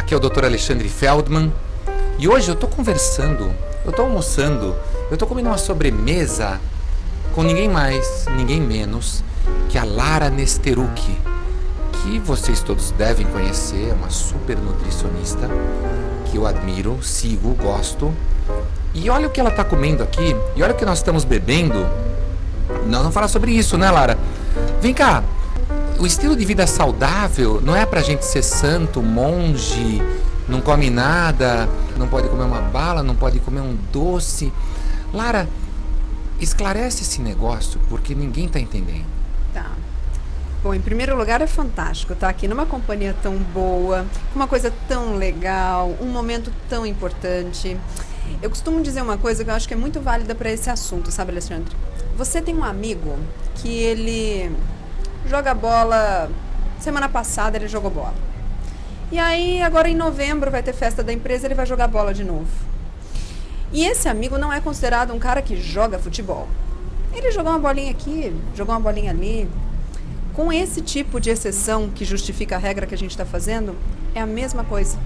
Aqui é o Dr. Alexandre Feldman e hoje eu tô conversando, eu tô almoçando, eu tô comendo uma sobremesa com ninguém mais, ninguém menos que a Lara Nesteruk, que vocês todos devem conhecer, é uma super nutricionista que eu admiro, sigo, gosto. E olha o que ela tá comendo aqui, e olha o que nós estamos bebendo. Nós vamos falar sobre isso, né, Lara? Vem cá, o estilo de vida saudável não é pra gente ser santo, monge, não come nada, não pode comer uma bala, não pode comer um doce. Lara, esclarece esse negócio, porque ninguém tá entendendo. Tá. Bom, em primeiro lugar é fantástico estar aqui numa companhia tão boa, uma coisa tão legal, um momento tão importante. Eu costumo dizer uma coisa que eu acho que é muito válida para esse assunto, sabe, Alexandre? Você tem um amigo que ele joga bola, semana passada ele jogou bola. E aí, agora em novembro vai ter festa da empresa, ele vai jogar bola de novo. E esse amigo não é considerado um cara que joga futebol. Ele jogou uma bolinha aqui, jogou uma bolinha ali. Com esse tipo de exceção que justifica a regra que a gente está fazendo, é a mesma coisa.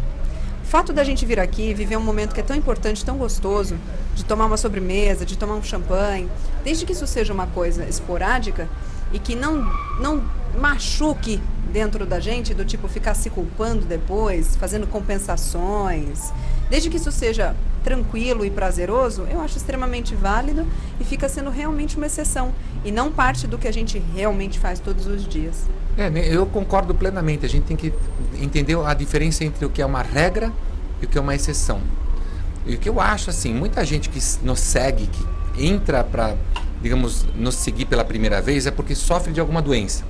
O fato da gente vir aqui, viver um momento que é tão importante, tão gostoso, de tomar uma sobremesa, de tomar um champanhe, desde que isso seja uma coisa esporádica e que não machuque dentro da gente, do tipo ficar se culpando depois, fazendo compensações, desde que isso seja tranquilo e prazeroso, eu acho extremamente válido e fica sendo realmente uma exceção e não parte do que a gente realmente faz todos os dias. Eu concordo plenamente, a gente tem que entender a diferença entre o que é uma regra e o que é uma exceção. E o que eu acho, assim, muita gente que nos segue, que entra para, digamos, nos seguir pela primeira vez é porque sofre de alguma doença.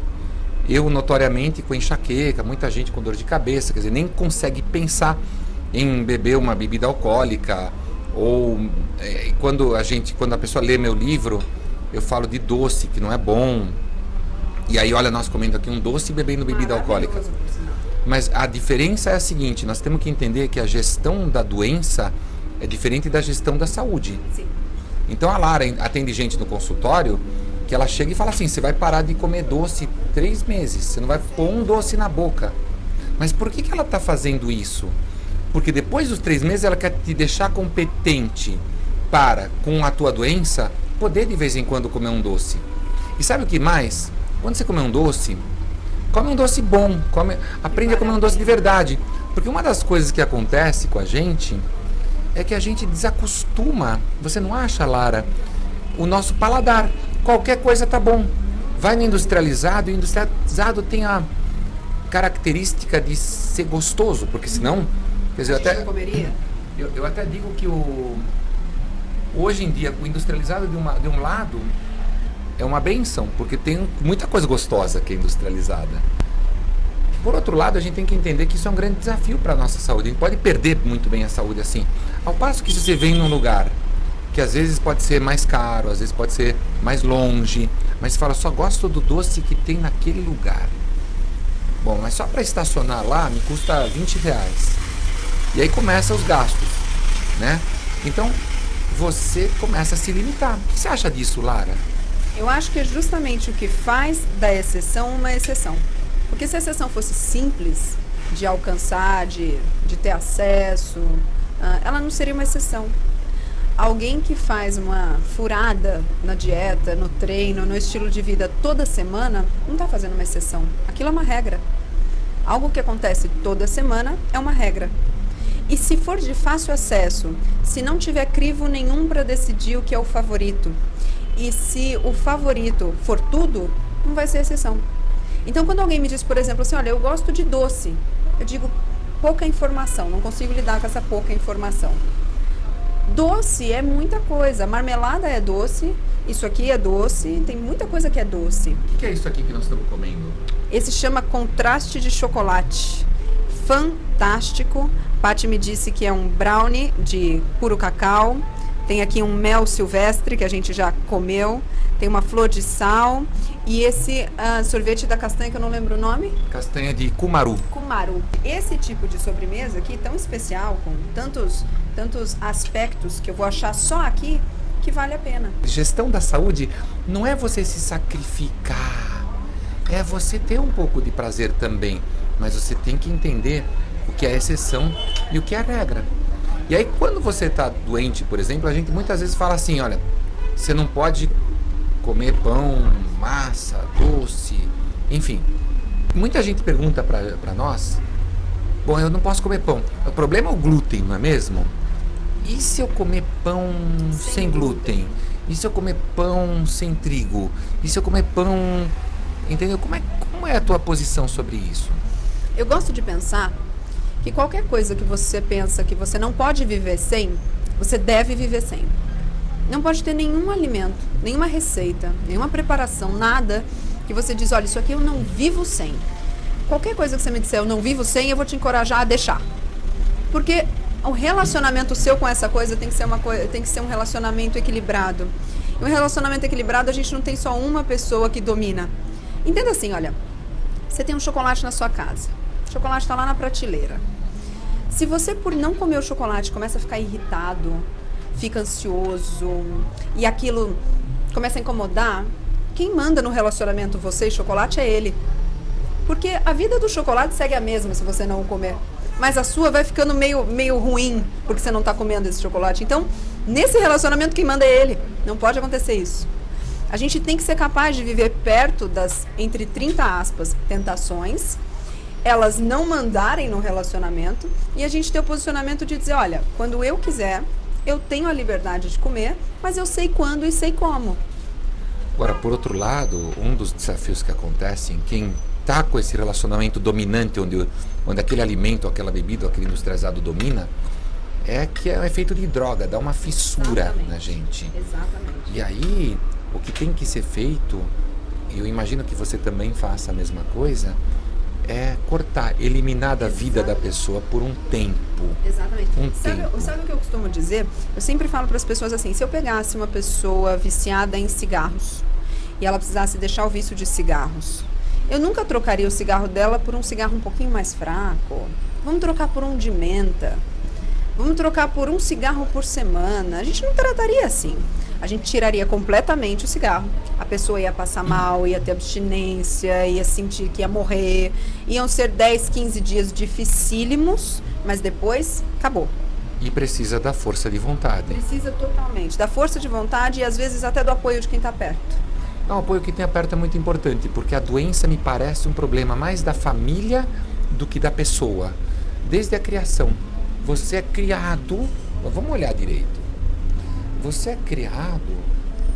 Eu, notoriamente, com enxaqueca, muita gente com dor de cabeça, quer dizer, nem consegue pensar em beber uma bebida alcoólica, ou quando a pessoa lê meu livro, eu falo de doce, que não é bom. E aí, olha, nós comendo aqui um doce e bebendo bebida alcoólica. Mas a diferença é a seguinte, nós temos que entender que a gestão da doença é diferente da gestão da saúde. Sim. Então a Lara atende gente no consultório que ela chega e fala assim, você vai parar de comer doce 3 meses, você não vai pôr um doce na boca. Mas por que ela está fazendo isso? Porque depois dos 3 meses ela quer te deixar competente para, com a tua doença, poder de vez em quando comer um doce. E sabe o que mais? Quando você comer um doce, come um doce bom, aprende a comer um doce de verdade. Porque uma das coisas que acontece com a gente é que a gente desacostuma, você não acha, Lara, o nosso paladar. Qualquer coisa tá bom. Vai no industrializado, e o industrializado tem a característica de ser gostoso, porque senão... Quer dizer, eu até digo que hoje em dia o industrializado de um lado é uma benção, porque tem muita coisa gostosa que é industrializada. Por outro lado, a gente tem que entender que isso é um grande desafio para a nossa saúde. A gente pode perder muito bem a saúde assim. Ao passo que se você vem num lugar que às vezes pode ser mais caro, às vezes pode ser mais longe, mas você fala, só gosto do doce que tem naquele lugar. Bom, mas só para estacionar lá me custa R$20. E aí começam os gastos, né? Então, você começa a se limitar. O que você acha disso, Lara? Eu acho que é justamente o que faz da exceção uma exceção. Porque se a exceção fosse simples de alcançar, de ter acesso, ela não seria uma exceção. Alguém que faz uma furada na dieta, no treino, no estilo de vida toda semana, não está fazendo uma exceção. Aquilo é uma regra. Algo que acontece toda semana é uma regra. E se for de fácil acesso, se não tiver crivo nenhum para decidir o que é o favorito, e se o favorito for tudo, não vai ser exceção. Então, quando alguém me diz, por exemplo, assim, olha, eu gosto de doce, eu digo, pouca informação, não consigo lidar com essa pouca informação. Doce é muita coisa, marmelada é doce, isso aqui é doce, tem muita coisa que é doce. O que é isso aqui que nós estamos comendo? Esse chama contraste de chocolate. Fantástico. Paty me disse que é um brownie de puro cacau. Tem aqui um mel silvestre que a gente já comeu. Tem uma flor de sal. E esse sorvete da castanha que eu não lembro o nome. Castanha de cumaru. Cumaru. Esse tipo de sobremesa aqui, tão especial, com tantos aspectos que eu vou achar só aqui, que vale a pena. Gestão da saúde não é você se sacrificar. É você ter um pouco de prazer também. Mas você tem que entender o que é exceção e o que é regra. E aí quando você está doente, por exemplo, a gente muitas vezes fala assim, olha, você não pode comer pão, massa, doce, enfim. Muita gente pergunta para nós, bom, eu não posso comer pão. O problema é o glúten, não é mesmo? E se eu comer pão sem glúten? E se eu comer pão sem trigo? E se eu comer pão... Entendeu? Como é a tua posição sobre isso? Eu gosto de pensar que qualquer coisa que você pensa que você não pode viver sem, você deve viver sem. Não pode ter nenhum alimento, nenhuma receita, nenhuma preparação, nada que você diz, olha, isso aqui eu não vivo sem. Qualquer coisa que você me disser, eu não vivo sem, eu vou te encorajar a deixar. Porque o relacionamento seu com essa coisa tem que ser um relacionamento equilibrado. E um relacionamento equilibrado, a gente não tem só uma pessoa que domina. Entenda assim, olha, você tem um chocolate na sua casa. O chocolate está lá na prateleira. Se você, por não comer o chocolate, começa a ficar irritado, fica ansioso e aquilo começa a incomodar, quem manda no relacionamento você e chocolate é ele. Porque a vida do chocolate segue a mesma se você não o comer. Mas a sua vai ficando meio ruim porque você não está comendo esse chocolate. Então, nesse relacionamento, quem manda é ele. Não pode acontecer isso. A gente tem que ser capaz de viver perto das, entre 30 aspas, tentações, elas não mandarem no relacionamento e a gente ter o posicionamento de dizer, olha, quando eu quiser, eu tenho a liberdade de comer, mas eu sei quando e sei como. Agora, por outro lado, um dos desafios que acontecem, quem está com esse relacionamento dominante, onde aquele alimento, aquela bebida, aquele industrializado domina, é que é um efeito de droga, dá uma fissura na gente. Exatamente. E aí, o que tem que ser feito, e eu imagino que você também faça a mesma coisa, é cortar, eliminar da vida da pessoa por um tempo. Exatamente. Sabe o que eu costumo dizer? Eu sempre falo para as pessoas assim, se eu pegasse uma pessoa viciada em cigarros e ela precisasse deixar o vício de cigarros, eu nunca trocaria o cigarro dela por um cigarro um pouquinho mais fraco. Vamos trocar por um de menta. Vamos trocar por um cigarro por semana. A gente não trataria assim. A gente tiraria completamente o cigarro. A pessoa ia passar mal, ia ter abstinência, ia sentir que ia morrer. Iam ser 10, 15 dias dificílimos, mas depois acabou. E precisa da força de vontade. Precisa totalmente. Da força de vontade e às vezes até do apoio de quem está perto. Não, o apoio que tem perto é muito importante, porque a doença me parece um problema mais da família do que da pessoa. Desde a criação. Você é criado, vamos olhar direito. Você é criado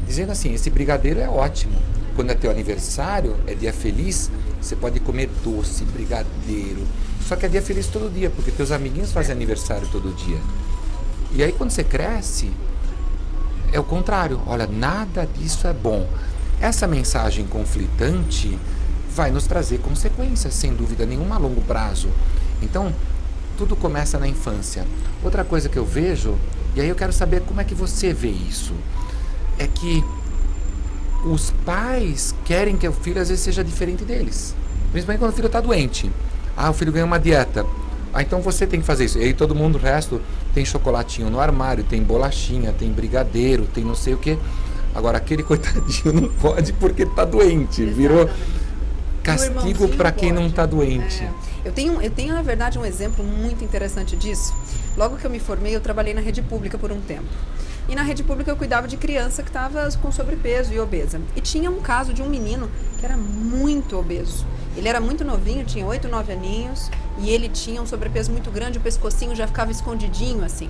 dizendo assim, esse brigadeiro é ótimo. Quando é teu aniversário, é dia feliz, você pode comer doce, brigadeiro. Só que é dia feliz todo dia, porque teus amiguinhos fazem aniversário todo dia. E aí quando você cresce, é o contrário. Olha, nada disso é bom. Essa mensagem conflitante vai nos trazer consequências, sem dúvida nenhuma, a longo prazo. Então, tudo começa na infância. Outra coisa que eu vejo, e aí eu quero saber como é que você vê isso, é que os pais querem que o filho às vezes seja diferente deles. Principalmente quando o filho está doente. Ah, o filho ganha uma dieta. Ah, então você tem que fazer isso. E aí todo mundo, o resto, tem chocolatinho no armário, tem bolachinha, tem brigadeiro, tem não sei o quê. Agora, aquele coitadinho não pode porque está doente. Virou castigo para quem não está doente. Eu tenho, na verdade, um exemplo muito interessante disso. Logo que eu me formei, eu trabalhei na rede pública por um tempo. E na rede pública eu cuidava de criança que estava com sobrepeso e obesa. E tinha um caso de um menino que era muito obeso. Ele era muito novinho, tinha 8, 9 aninhos, e ele tinha um sobrepeso muito grande, o pescocinho já ficava escondidinho assim.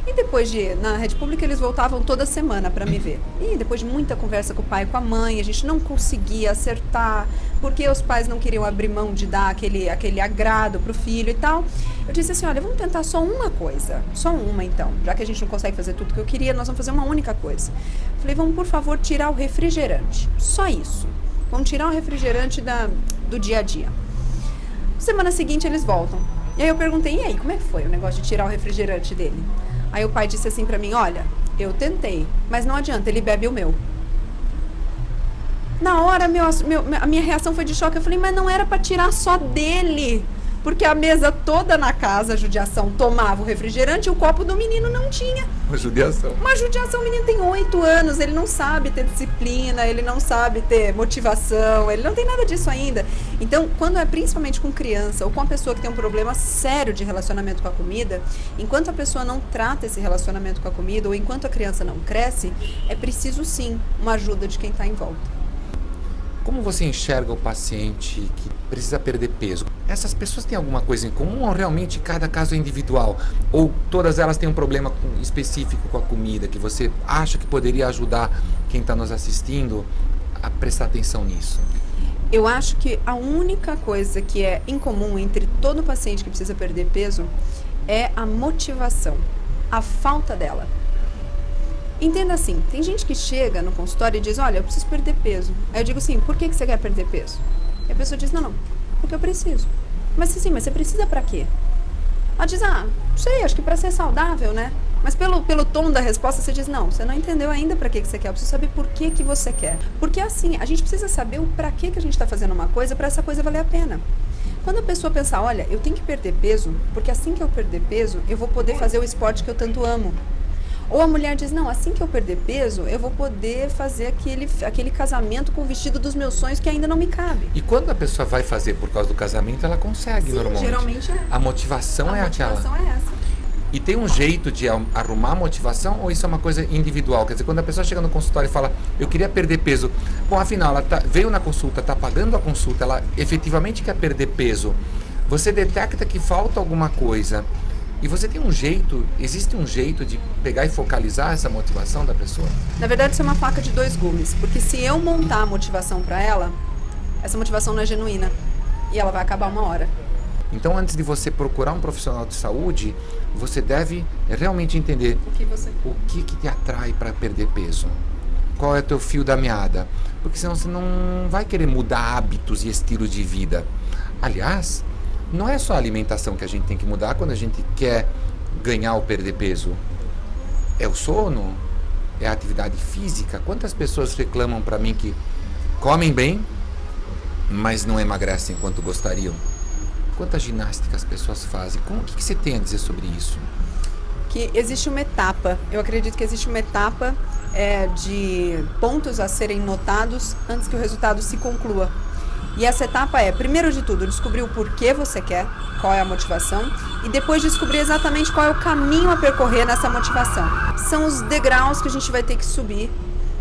E depois na rede pública eles voltavam toda semana para me ver. E depois de muita conversa com o pai e com a mãe, a gente não conseguia acertar, porque os pais não queriam abrir mão de dar aquele agrado pro filho e tal. Eu disse assim, olha, vamos tentar só uma coisa, só uma então. Já que a gente não consegue fazer tudo que eu queria, nós vamos fazer uma única coisa. Falei, vamos por favor tirar o refrigerante, só isso. Vamos tirar o refrigerante do dia a dia. Semana seguinte eles voltam. E aí eu perguntei, e aí, como é que foi o negócio de tirar o refrigerante dele? Aí o pai disse assim pra mim, olha, eu tentei, mas não adianta, ele bebe o meu. Na hora, a minha reação foi de choque. Eu falei, mas não era pra tirar só dele. Porque a mesa toda na casa, a judiação, tomava o refrigerante e o copo do menino não tinha. Uma judiação. Uma judiação, o menino tem 8 anos, ele não sabe ter disciplina, ele não sabe ter motivação, ele não tem nada disso ainda. Então, quando é principalmente com criança ou com uma pessoa que tem um problema sério de relacionamento com a comida, enquanto a pessoa não trata esse relacionamento com a comida ou enquanto a criança não cresce, é preciso sim uma ajuda de quem está em volta. Como você enxerga o paciente que precisa perder peso? Essas pessoas têm alguma coisa em comum ou realmente cada caso é individual? Ou todas elas têm um problema específico com a comida que você acha que poderia ajudar quem está nos assistindo a prestar atenção nisso? Eu acho que a única coisa que é incomum entre todo paciente que precisa perder peso é a motivação, a falta dela. Entenda assim, tem gente que chega no consultório e diz, olha, eu preciso perder peso. Aí eu digo assim, por que você quer perder peso? E a pessoa diz, não, porque eu preciso. Mas sim, mas você precisa pra quê? Ela diz, não sei, acho que pra ser saudável, né? Mas pelo tom da resposta você diz, não, você não entendeu ainda pra que você quer, eu preciso saber por que você quer. Porque assim, a gente precisa saber o pra que a gente tá fazendo uma coisa pra essa coisa valer a pena. Quando a pessoa pensa, olha, eu tenho que perder peso, porque assim que eu perder peso, eu vou poder fazer o esporte que eu tanto amo. Ou a mulher diz, não, assim que eu perder peso, eu vou poder fazer aquele casamento com o vestido dos meus sonhos que ainda não me cabe. E quando a pessoa vai fazer por causa do casamento, ela consegue. Sim, normalmente. Geralmente é. A motivação é aquela. A motivação é essa. E tem um jeito de arrumar a motivação ou isso é uma coisa individual? Quer dizer, quando a pessoa chega no consultório e fala, eu queria perder peso. Bom, afinal, ela veio na consulta, está pagando a consulta, ela efetivamente quer perder peso. Você detecta que falta alguma coisa. E você tem existe um jeito de pegar e focalizar essa motivação da pessoa? Na verdade, isso é uma faca de 2 gumes, porque se eu montar a motivação para ela, essa motivação não é genuína e ela vai acabar uma hora. Então, antes de você procurar um profissional de saúde, você deve realmente entender o que te atrai para perder peso. Qual é o teu fio da meada? Porque senão você não vai querer mudar hábitos e estilo de vida. Aliás, não é só a alimentação que a gente tem que mudar quando a gente quer ganhar ou perder peso. É o sono, é a atividade física. Quantas pessoas reclamam para mim que comem bem, mas não emagrecem quanto gostariam? Quanta ginástica as pessoas fazem? O que você tem a dizer sobre isso? Que existe uma etapa, eu acredito que existe uma etapa de pontos a serem notados antes que o resultado se conclua. E essa etapa é, primeiro de tudo, descobrir o porquê você quer, qual é a motivação, e depois descobrir exatamente qual é o caminho a percorrer nessa motivação. São os degraus que a gente vai ter que subir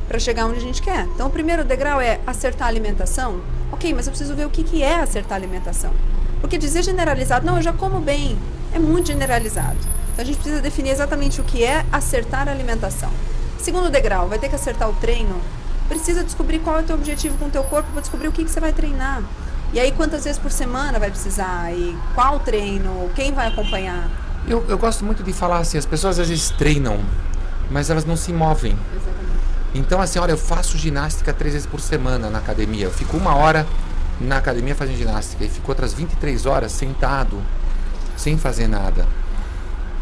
para chegar onde a gente quer. Então, o primeiro degrau é acertar a alimentação. Ok, mas eu preciso ver o que é acertar a alimentação. Porque dizer generalizado, não, eu já como bem, é muito generalizado. Então, a gente precisa definir exatamente o que é acertar a alimentação. Segundo degrau, vai ter que acertar o treino. Precisa descobrir qual é o teu objetivo com o teu corpo para descobrir o que você vai treinar. E aí, quantas vezes por semana vai precisar? E qual treino? Quem vai acompanhar? Eu gosto muito de falar assim, as pessoas às vezes treinam, mas elas não se movem. Exatamente. Então, assim, olha, eu faço ginástica 3 vezes por semana na academia. Eu fico 1 hora na academia fazendo ginástica e fico outras 23 horas sentado, sem fazer nada.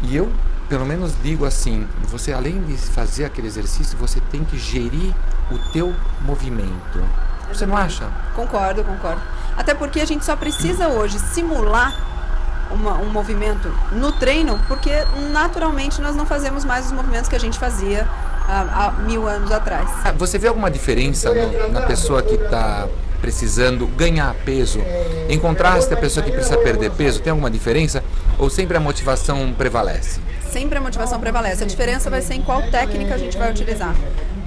E eu, pelo menos, digo assim, você além de fazer aquele exercício, você tem que gerir o teu movimento. Você não acha? Concordo. Até porque a gente só precisa hoje simular um movimento no treino, porque naturalmente nós não fazemos mais os movimentos que a gente fazia há 1000 anos atrás. Você vê alguma diferença na pessoa que está precisando ganhar peso, em contraste à pessoa que precisa perder peso? Tem alguma diferença? Ou sempre a motivação prevalece? Sempre a motivação prevalece. A diferença vai ser em qual técnica a gente vai utilizar.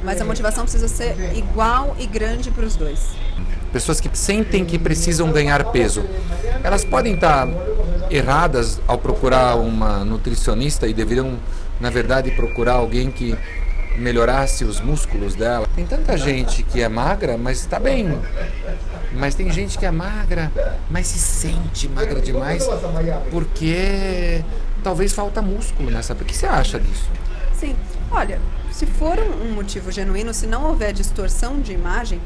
Mas a motivação precisa ser igual e grande para os dois. Pessoas que sentem que precisam ganhar peso, elas podem estar erradas ao procurar uma nutricionista e deveriam, na verdade, procurar alguém que melhorasse os músculos dela. Tem tanta gente que é magra, mas está bem. Mas tem gente que é magra, mas se sente magra demais porque talvez falta músculo nessa. O que você acha disso? Sim, olha, se for um motivo genuíno, se não houver distorção de imagem,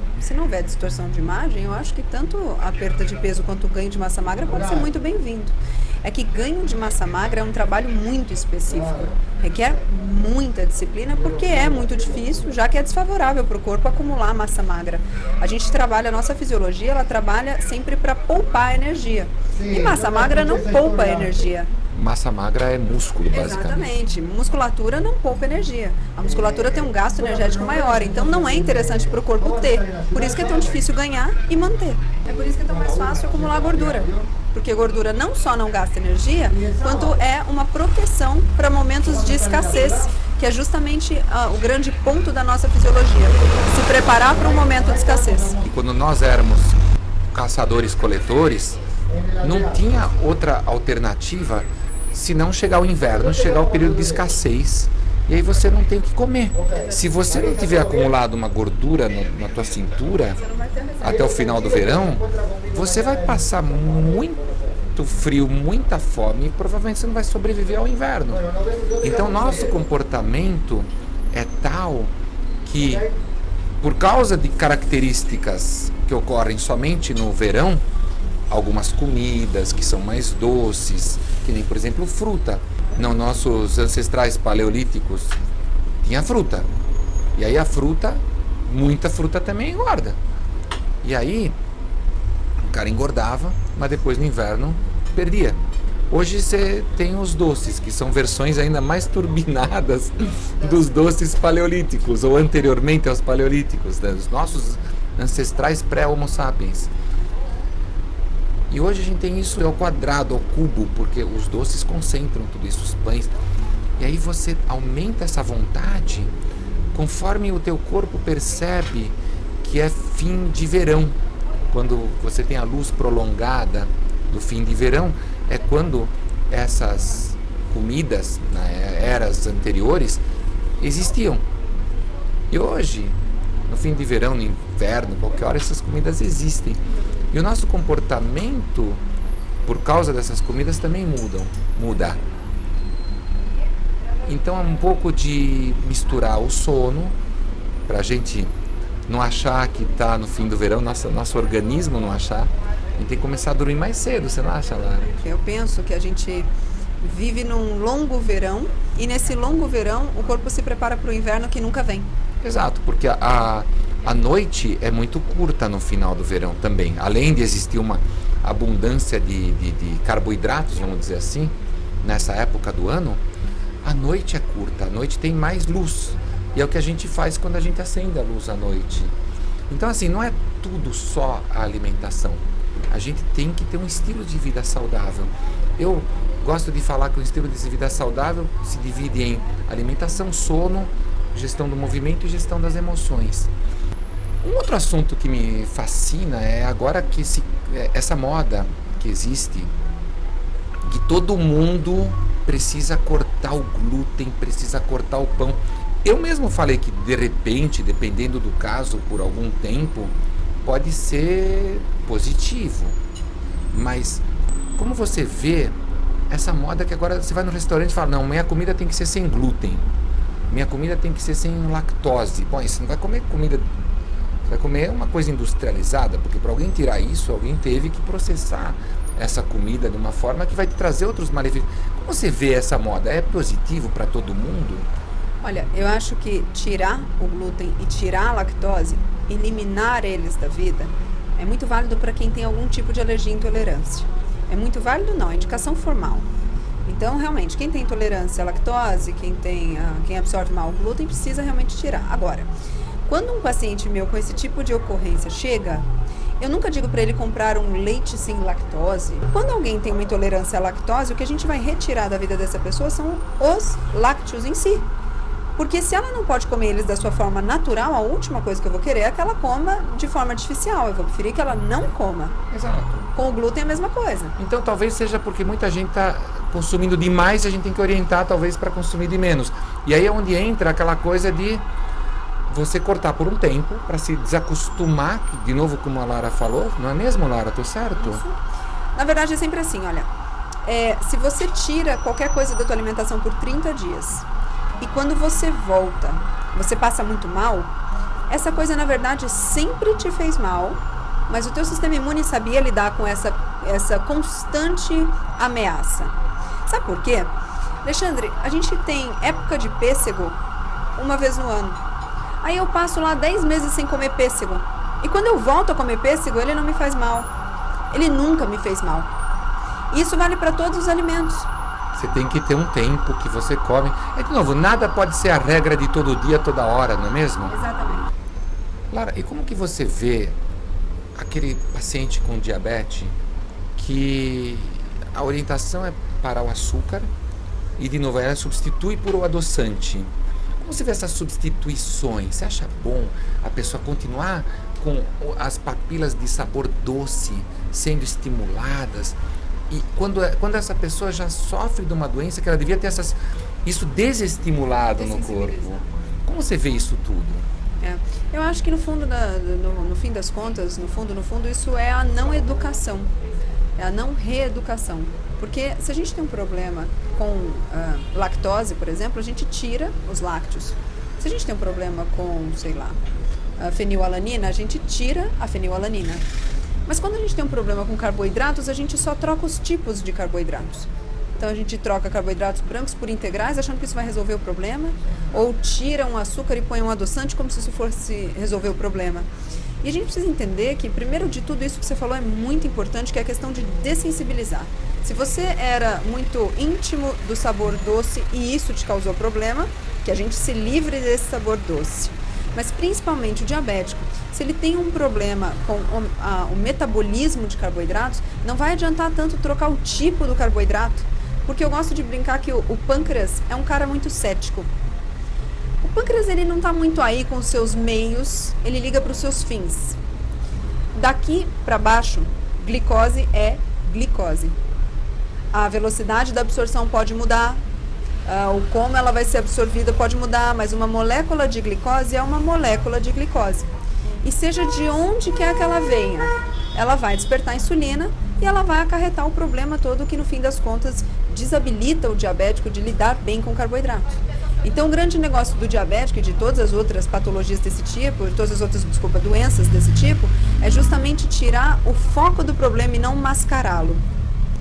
eu acho que tanto a perda de peso quanto o ganho de massa magra pode ser muito bem-vindo. é que ganho de massa magra é um trabalho muito específico. Requer muita disciplina porque é muito difícil, já que é desfavorável para o corpo acumular massa magra. A gente trabalha, a nossa fisiologia, ela trabalha sempre para poupar energia. E massa magra não poupa energia. Massa magra é músculo, basicamente. Exatamente. Musculatura não poupa energia. A musculatura tem um gasto energético maior, então não é interessante para o corpo ter. Por isso que é tão difícil ganhar e manter. É por isso que é tão mais fácil acumular gordura. Porque gordura não só não gasta energia, quanto é uma proteção para momentos de escassez, que é justamente o grande ponto da nossa fisiologia. Se preparar para um momento de escassez. E quando nós éramos caçadores-coletores, não tinha outra alternativa se não chegar o inverno, chegar o período de escassez, e aí você não tem o que comer. Se você não tiver acumulado uma gordura na tua cintura até o final do verão, você vai passar muito frio, muita fome e provavelmente você não vai sobreviver ao inverno. Então nosso comportamento é tal que, por causa de características que ocorrem somente no verão, algumas comidas que são mais doces, que nem, por exemplo, fruta. Não, nossos ancestrais paleolíticos tinha fruta. E aí a fruta, muita fruta também engorda. E aí o cara engordava, mas depois no inverno perdia. Hoje você tem os doces, que são versões ainda mais turbinadas dos doces paleolíticos, ou anteriormente aos paleolíticos, né? Os nossos ancestrais pré-homo sapiens. E hoje a gente tem isso ao quadrado, ao cubo, porque os doces concentram tudo isso, os pães. E aí você aumenta essa vontade conforme o teu corpo percebe que é fim de verão. Quando você tem a luz prolongada do fim de verão, é quando essas comidas, nas eras anteriores, existiam. E hoje, no fim de verão, no inverno, qualquer hora, essas comidas existem. E o nosso comportamento, por causa dessas comidas, também muda. Então é um pouco de misturar o sono, para a gente não achar que está no fim do verão, nosso organismo não achar. A gente tem que começar a dormir mais cedo, você não acha, Lara? Eu penso que a gente vive num longo verão, e nesse longo verão o corpo se prepara para o inverno que nunca vem. Exato, porque a noite é muito curta no final do verão também. Além de existir uma abundância de carboidratos, vamos dizer assim, nessa época do ano, a noite é curta, a noite tem mais luz. E é o que a gente faz quando a gente acende a luz à noite. Então, assim, não é tudo só a alimentação. A gente tem que ter um estilo de vida saudável. Eu gosto de falar que o estilo de vida saudável se divide em alimentação, sono, gestão do movimento e gestão das emoções. Um outro assunto que me fascina é agora que essa moda que existe, que todo mundo precisa cortar o glúten, precisa cortar o pão. Eu mesmo falei que, de repente, dependendo do caso, por algum tempo, pode ser positivo. Mas, como você vê, essa moda que agora você vai no restaurante e fala, não, minha comida tem que ser sem glúten. Minha comida tem que ser sem lactose. Bom, você não vai comer comida... Você vai comer uma coisa industrializada, porque para alguém tirar isso, alguém teve que processar essa comida de uma forma que vai te trazer outros malefícios. Como você vê essa moda? É positivo para todo mundo? Olha, eu acho que tirar o glúten e tirar a lactose, eliminar eles da vida, é muito válido para quem tem algum tipo de alergia e intolerância. É muito válido não, é indicação formal. Então, realmente, quem tem intolerância à lactose, quem absorve mal o glúten, precisa realmente tirar. Agora, quando um paciente meu com esse tipo de ocorrência chega, eu nunca digo para ele comprar um leite sem lactose. Quando alguém tem uma intolerância à lactose, o que a gente vai retirar da vida dessa pessoa são os lácteos em si. Porque se ela não pode comer eles da sua forma natural, a última coisa que eu vou querer é que ela coma de forma artificial. Eu vou preferir que ela não coma. Exato. Com o glúten é a mesma coisa. Então talvez seja porque muita gente está consumindo demais e a gente tem que orientar talvez para consumir de menos. E aí é onde entra aquela coisa de você cortar por um tempo para se desacostumar, de novo como a Lara falou, não é mesmo, Lara? Tô certo? Isso. Na verdade é sempre assim, olha, se você tira qualquer coisa da tua alimentação por 30 dias e quando você volta, você passa muito mal, essa coisa na verdade sempre te fez mal, mas o teu sistema imune sabia lidar com essa essa constante ameaça. Sabe por quê? Alexandre, a gente tem época de pêssego uma vez no ano. Aí eu passo lá 10 meses sem comer pêssego. E quando eu volto a comer pêssego, ele não me faz mal. Ele nunca me fez mal. Isso vale para todos os alimentos. Você tem que ter um tempo que você come. E, de novo, nada pode ser a regra de todo dia, toda hora, não é mesmo? Exatamente. Lara, e como que você vê aquele paciente com diabetes que a orientação é parar o açúcar e, de novo, ela substitui por o adoçante? Como você vê essas substituições? Você acha bom a pessoa continuar com as papilas de sabor doce sendo estimuladas? E quando essa pessoa já sofre de uma doença que ela devia ter isso desestimulado no corpo. Como você vê isso tudo? Eu acho que no fundo, no fim das contas, no fundo, isso é a não educação. É a não reeducação. Porque se a gente tem um problema com lactose, por exemplo, a gente tira os lácteos. Se a gente tem um problema com, sei lá, a fenilalanina, a gente tira a fenilalanina. Mas quando a gente tem um problema com carboidratos, a gente só troca os tipos de carboidratos. Então a gente troca carboidratos brancos por integrais, achando que isso vai resolver o problema, ou tira um açúcar e põe um adoçante como se isso fosse resolver o problema. E a gente precisa entender que, primeiro de tudo, isso que você falou é muito importante, que é a questão de dessensibilizar. Se você era muito íntimo do sabor doce e isso te causou problema, que a gente se livre desse sabor doce. Mas principalmente o diabético, se ele tem um problema com o metabolismo de carboidratos, não vai adiantar tanto trocar o tipo do carboidrato, porque eu gosto de brincar que o pâncreas é um cara muito cético. O pâncreas ele não está muito aí com os seus meios, ele liga para os seus fins. Daqui para baixo, glicose é glicose. A velocidade da absorção pode mudar, o como ela vai ser absorvida pode mudar, mas uma molécula de glicose é uma molécula de glicose. E seja de onde quer que ela venha, ela vai despertar a insulina e ela vai acarretar o problema todo que, no fim das contas, desabilita o diabético de lidar bem com carboidrato. Então, o grande negócio do diabético e de todas as outras patologias desse tipo, todas as outras, doenças desse tipo, é justamente tirar o foco do problema e não mascará-lo.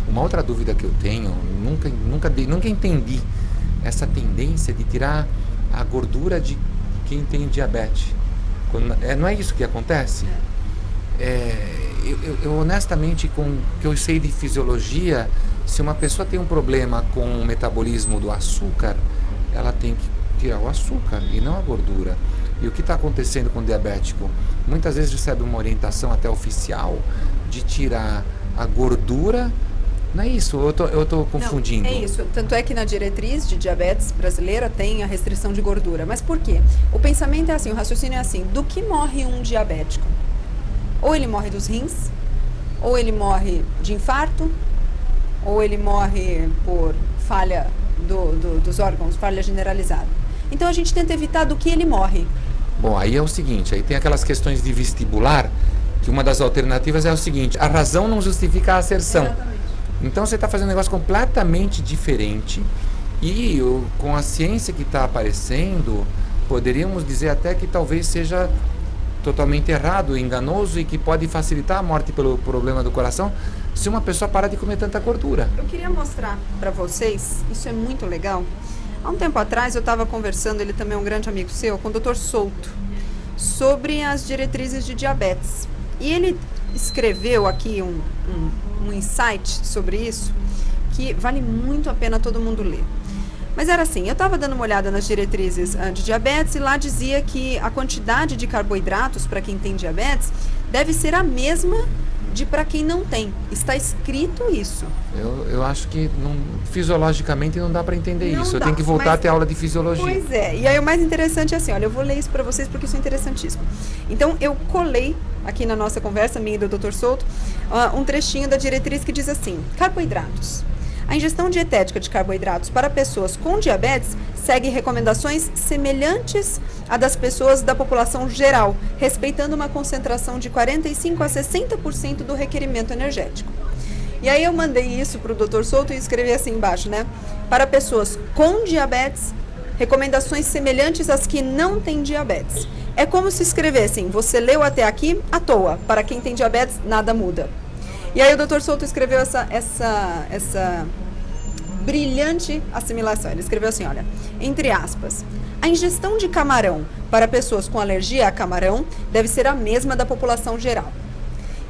Uma outra dúvida que eu tenho, nunca entendi essa tendência de tirar a gordura de quem tem diabetes. Não é isso que acontece? Eu honestamente, com o que eu sei de fisiologia, se uma pessoa tem um problema com o metabolismo do açúcar, ela tem que tirar o açúcar e não a gordura. E o que está acontecendo com o diabético? Muitas vezes recebe uma orientação até oficial de tirar a gordura. Não é isso? Eu estou confundindo. Não, é isso. Tanto é que na diretriz de diabetes brasileira tem a restrição de gordura. Mas por quê? O pensamento é assim, o raciocínio é assim: do que morre um diabético? Ou ele morre dos rins, ou ele morre de infarto, ou ele morre por falha dos órgãos, falha generalizada. Então a gente tenta evitar do que ele morre. Bom, aí é o seguinte, aí tem aquelas questões de vestibular, que uma das alternativas é o seguinte: a razão não justifica a asserção. Exatamente. Então você está fazendo um negócio completamente diferente e com a ciência que está aparecendo, poderíamos dizer até que talvez seja totalmente errado, enganoso e que pode facilitar a morte pelo problema do coração se uma pessoa parar de comer tanta gordura. Eu queria mostrar para vocês, isso é muito legal. Há um tempo atrás eu estava conversando, ele também é um grande amigo seu, com o Dr. Souto, sobre as diretrizes de diabetes. E ele escreveu aqui um insight sobre isso que vale muito a pena todo mundo ler. Mas era assim, eu estava dando uma olhada nas diretrizes de diabetes e lá dizia que a quantidade de carboidratos para quem tem diabetes deve ser a mesma de para quem não tem. Está escrito isso. Eu acho que fisiologicamente não dá para entender não isso. Eu dá, tenho que voltar a ter aula de fisiologia. Pois é. E aí o mais interessante é assim, olha, eu vou ler isso para vocês porque isso é interessantíssimo. Então eu colei aqui na nossa conversa, minha e do Dr. Souto, um trechinho da diretriz que diz assim: carboidratos. A ingestão dietética de carboidratos para pessoas com diabetes segue recomendações semelhantes à das pessoas da população geral, respeitando uma concentração de 45% a 60% do requerimento energético. E aí eu mandei isso para o Dr. Souto e escrevi assim embaixo, né? Para pessoas com diabetes, recomendações semelhantes às que não têm diabetes. É como se escrevessem: você leu até aqui à toa, para quem tem diabetes nada muda. E aí o Dr. Souto escreveu essa brilhante assimilação. Ele escreveu assim, olha, entre aspas, a ingestão de camarão para pessoas com alergia a camarão deve ser a mesma da população geral.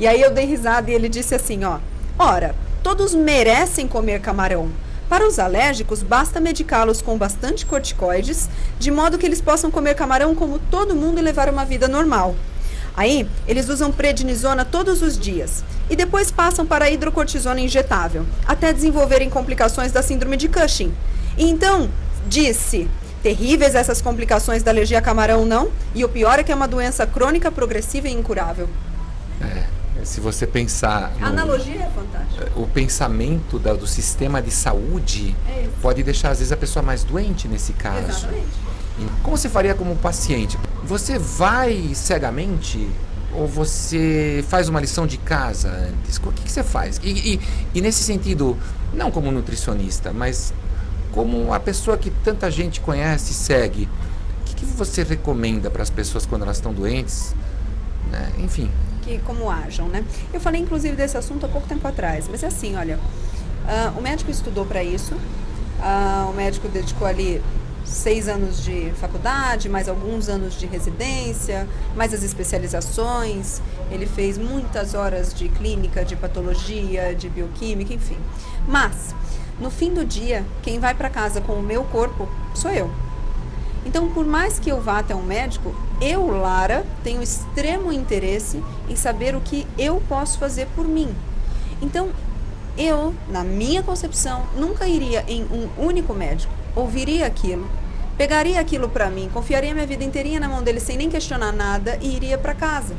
E aí eu dei risada e ele disse assim, ó, ora, todos merecem comer camarão. Para os alérgicos, basta medicá-los com bastante corticoides, de modo que eles possam comer camarão como todo mundo e levar uma vida normal. Aí, eles usam prednisona todos os dias e depois passam para a hidrocortisona injetável, até desenvolverem complicações da síndrome de Cushing. E então, disse, terríveis essas complicações da alergia a camarão, não? E o pior é que é uma doença crônica, progressiva e incurável. Se você pensar... A analogia é fantástica. O pensamento do sistema de saúde pode deixar, às vezes, a pessoa mais doente nesse caso. Exatamente. Como você faria como paciente? Você vai cegamente ou você faz uma lição de casa antes? O que você faz? E nesse sentido, não como nutricionista, mas como a pessoa que tanta gente conhece e segue, o que você recomenda para as pessoas quando elas estão doentes? Né? Enfim... como ajam, né? Eu falei, inclusive, desse assunto há pouco tempo atrás, mas é assim, olha, o médico estudou para isso, o médico dedicou ali 6 anos de faculdade, mais alguns anos de residência, mais as especializações, ele fez muitas horas de clínica, de patologia, de bioquímica, enfim. Mas, no fim do dia, quem vai para casa com o meu corpo sou eu. Então, por mais que eu vá até um médico, eu, Lara, tenho extremo interesse em saber o que eu posso fazer por mim. Então, eu, na minha concepção, nunca iria em um único médico, ouviria aquilo, pegaria aquilo para mim, confiaria minha vida inteirinha na mão dele sem nem questionar nada e iria para casa.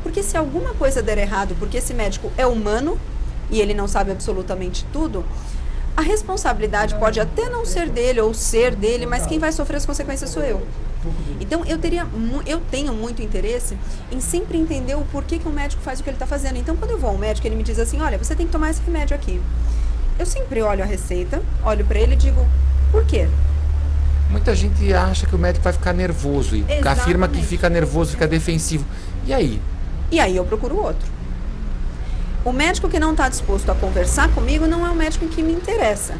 Porque se alguma coisa der errado, porque esse médico é humano e ele não sabe absolutamente tudo, a responsabilidade pode até não ser dele ou ser dele, mas quem vai sofrer as consequências sou eu. Então, eu tenho muito interesse em sempre entender o porquê que o médico faz o que ele está fazendo. Então, quando eu vou ao médico, ele me diz assim, olha, você tem que tomar esse remédio aqui. Eu sempre olho a receita, olho para ele e digo, por quê? Muita gente acha que o médico vai ficar nervoso e Exatamente. afirma que fica nervoso, fica defensivo. E aí? E aí eu procuro outro. O médico que não está disposto a conversar comigo não é um médico que me interessa.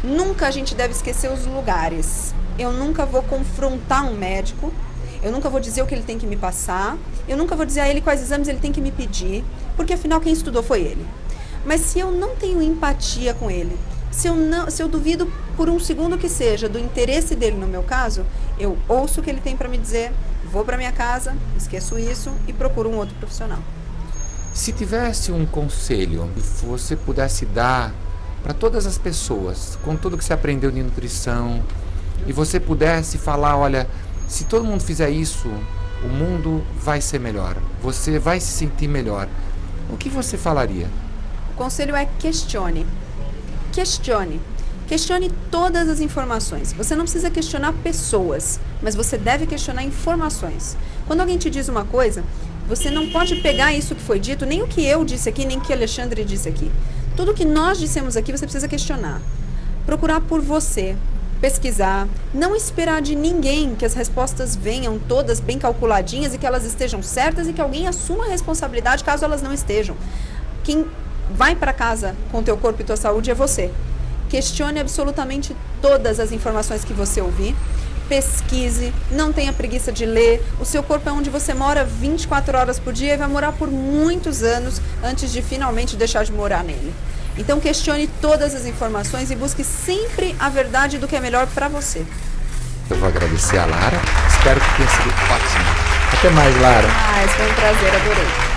Nunca a gente deve esquecer os lugares. Eu nunca vou confrontar um médico, eu nunca vou dizer o que ele tem que me passar, eu nunca vou dizer a ele quais exames ele tem que me pedir, porque afinal quem estudou foi ele. Mas se eu não tenho empatia com ele, se eu duvido por um segundo que seja do interesse dele no meu caso, eu ouço o que ele tem para me dizer, vou para minha casa, esqueço isso e procuro um outro profissional. Se tivesse um conselho que você pudesse dar para todas as pessoas, com tudo que você aprendeu de nutrição, e você pudesse falar, olha, se todo mundo fizer isso, o mundo vai ser melhor, você vai se sentir melhor, o que você falaria? O conselho é questione. Questione. Questione todas as informações. Você não precisa questionar pessoas, mas você deve questionar informações. Quando alguém te diz uma coisa, você não pode pegar isso que foi dito, nem o que eu disse aqui, nem o que Alexandre disse aqui. Tudo que nós dissemos aqui, você precisa questionar. Procurar por você, pesquisar, não esperar de ninguém que as respostas venham todas bem calculadinhas e que elas estejam certas e que alguém assuma a responsabilidade caso elas não estejam. Quem vai para casa com o teu corpo e tua saúde é você. Questione absolutamente todas as informações que você ouvir. Pesquise, não tenha preguiça de ler. O seu corpo é onde você mora 24 horas por dia e vai morar por muitos anos antes de finalmente deixar de morar nele. Então questione todas as informações e busque sempre a verdade do que é melhor para você. Eu vou agradecer a Lara, espero que tenha sido ótimo. Até mais, Lara. Isso foi um prazer, adorei.